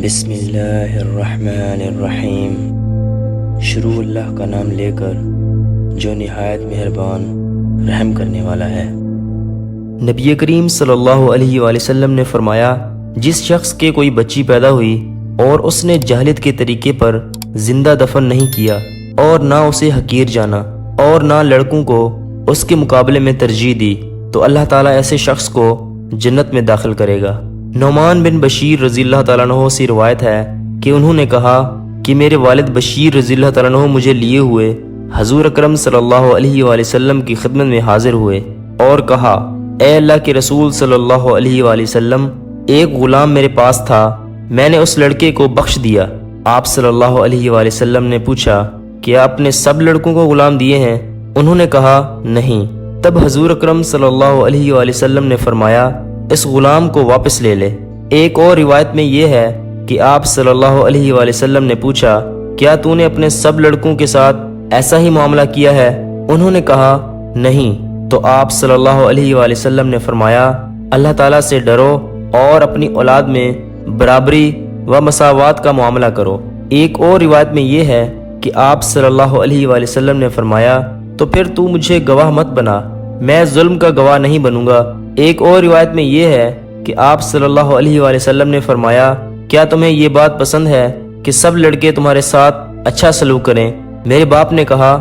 بسم اللہ الرحمن الرحیم۔ شروع اللہ کا نام لے کر جو نہایت مہربان رحم کرنے والا ہے۔ نبی کریم صلی اللہ علیہ وآلہ وسلم نے فرمایا، جس شخص کے کوئی بچی پیدا ہوئی اور اس نے جہالت کے طریقے پر زندہ دفن نہیں کیا اور نہ اسے حقیر جانا اور نہ لڑکوں کو اس کے مقابلے میں ترجیح دی، تو اللہ تعالیٰ ایسے شخص کو جنت میں داخل کرے گا۔ نعمان بن بشیر رضی اللہ تعالیٰ عنہ سے روایت ہے کہ انہوں نے کہا کہ میرے والد بشیر رضی اللہ تعالیٰ عنہ مجھے لیے ہوئے حضور اکرم صلی اللہ علیہ وآلہ وسلم کی خدمت میں حاضر ہوئے اور کہا، اے اللہ کے رسول صلی اللہ علیہ وآلہ وسلم، ایک غلام میرے پاس تھا، میں نے اس لڑکے کو بخش دیا۔ آپ صلی اللہ علیہ وآلہ وسلم نے پوچھا، کیا اپنے سب لڑکوں کو غلام دیے ہیں؟ انہوں نے کہا، نہیں۔ تب حضور اکرم صلی اللہ علیہ وآلہ وسلم نے فرمایا، اس غلام کو واپس لے لے۔ ایک اور روایت میں یہ ہے کہ آپ صلی اللہ علیہ وآلہ وسلم نے پوچھا، کیا تو نے اپنے سب لڑکوں کے ساتھ ایسا ہی معاملہ کیا ہے؟ انہوں نے کہا، نہیں۔ تو آپ صلی اللہ علیہ وآلہ وسلم نے فرمایا، اللہ تعالیٰ سے ڈرو اور اپنی اولاد میں برابری و مساوات کا معاملہ کرو۔ ایک اور روایت میں یہ ہے کہ آپ صلی اللہ علیہ وآلہ وسلم نے فرمایا، تو پھر تو مجھے گواہ مت بنا، میں ظلم کا گواہ نہیں بنوں گا۔ ایک اور روایت میں یہ ہے کہ آپ صلی اللہ علیہ وآلہ وسلم نے فرمایا، کیا تمہیں یہ بات پسند ہے کہ سب لڑکے تمہارے ساتھ اچھا سلوک کریں؟ میرے باپ نے کہا،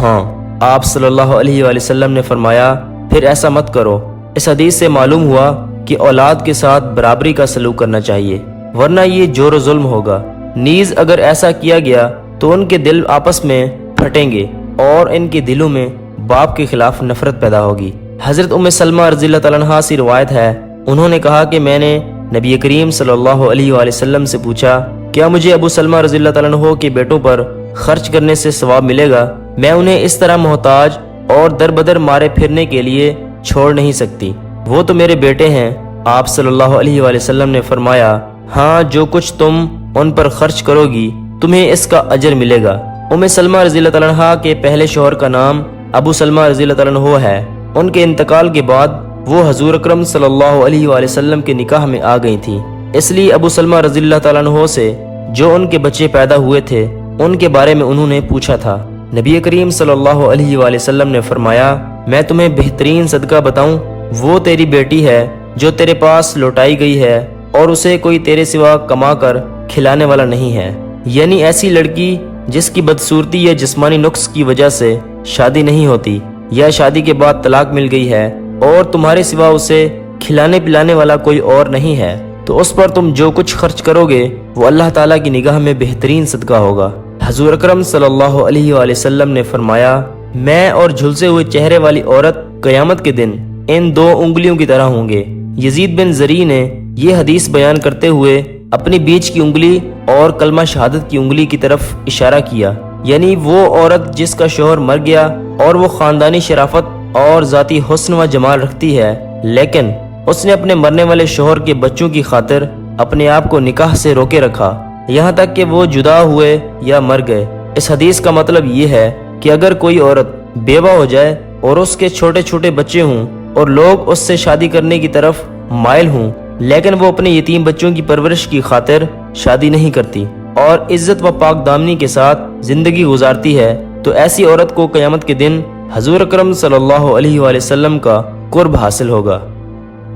ہاں۔ آپ صلی اللہ علیہ وآلہ وسلم نے فرمایا، پھر ایسا مت کرو۔ اس حدیث سے معلوم ہوا کہ اولاد کے ساتھ برابری کا سلوک کرنا چاہیے، ورنہ یہ جور و ظلم ہوگا۔ نیز اگر ایسا کیا گیا تو ان کے دل آپس میں پھٹیں گے اور ان کے دلوں میں باپ کے خلاف نفرت پیدا ہوگی۔ حضرت ام سلمہ رضی اللہ تعالیٰ عنہا سے روایت ہے، انہوں نے کہا کہ میں نے نبی کریم صلی اللہ علیہ وآلہ وسلم سے پوچھا، کیا مجھے ابو سلمہ رضی اللہ تعالیٰ عنہ کے بیٹوں پر خرچ کرنے سے ثواب ملے گا؟ میں انہیں اس طرح محتاج اور در بدر مارے پھرنے کے لیے چھوڑ نہیں سکتی، وہ تو میرے بیٹے ہیں۔ آپ صلی اللہ علیہ وآلہ وسلم نے فرمایا، ہاں، جو کچھ تم ان پر خرچ کرو گی تمہیں اس کا اجر ملے گا۔ ام سلمہ رضی اللہ تعالیٰ عنہ کے پہلے شوہر کا نام ابو سلمہ رضی اللہ تعالیٰ عنہ ہے۔ ان کے انتقال کے بعد وہ حضور اکرم صلی اللہ علیہ وآلہ وسلم کے نکاح میں آ گئی تھیں، اس لیے ابو سلمہ رضی اللہ تعالیٰ عنہ سے جو ان کے بچے پیدا ہوئے تھے ان کے بارے میں انہوں نے پوچھا تھا۔ نبی کریم صلی اللہ علیہ وآلہ وسلم نے فرمایا، میں تمہیں بہترین صدقہ بتاؤں؟ وہ تیری بیٹی ہے جو تیرے پاس لوٹائی گئی ہے اور اسے کوئی تیرے سوا کما کر کھلانے والا نہیں ہے، یعنی ایسی لڑکی جس کی بدصورتی یا جسمانی نقص کی وجہ سے شادی نہیں ہوتی یا شادی کے بعد طلاق مل گئی ہے اور تمہارے سوا اسے کھلانے پلانے والا کوئی اور نہیں ہے، تو اس پر تم جو کچھ خرچ کرو گے وہ اللہ تعالیٰ کی نگاہ میں بہترین صدقہ ہوگا۔ حضور اکرم صلی اللہ علیہ وآلہ وسلم نے فرمایا، میں اور جھلسے ہوئے چہرے والی عورت قیامت کے دن ان دو انگلیوں کی طرح ہوں گے۔ یزید بن زری نے یہ حدیث بیان کرتے ہوئے اپنی بیچ کی انگلی اور کلمہ شہادت کی انگلی کی طرف اشارہ کیا، یعنی وہ عورت جس کا شوہر مر گیا اور وہ خاندانی شرافت اور ذاتی حسن و جمال رکھتی ہے، لیکن اس نے اپنے مرنے والے شوہر کے بچوں کی خاطر اپنے آپ کو نکاح سے روکے رکھا یہاں تک کہ وہ جدا ہوئے یا مر گئے۔ اس حدیث کا مطلب یہ ہے کہ اگر کوئی عورت بیوہ ہو جائے اور اس کے چھوٹے چھوٹے بچے ہوں اور لوگ اس سے شادی کرنے کی طرف مائل ہوں، لیکن وہ اپنے یتیم بچوں کی پرورش کی خاطر شادی نہیں کرتی اور عزت و پاک دامنی کے ساتھ زندگی گزارتی ہے، تو ایسی عورت کو قیامت کے دن حضور اکرم صلی اللہ علیہ وآلہ وسلم کا قرب حاصل ہوگا۔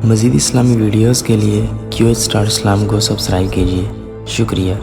مزید اسلامی ویڈیوز کے لیے QH اسٹار اسلام کو سبسکرائب کیجیے۔ شکریہ۔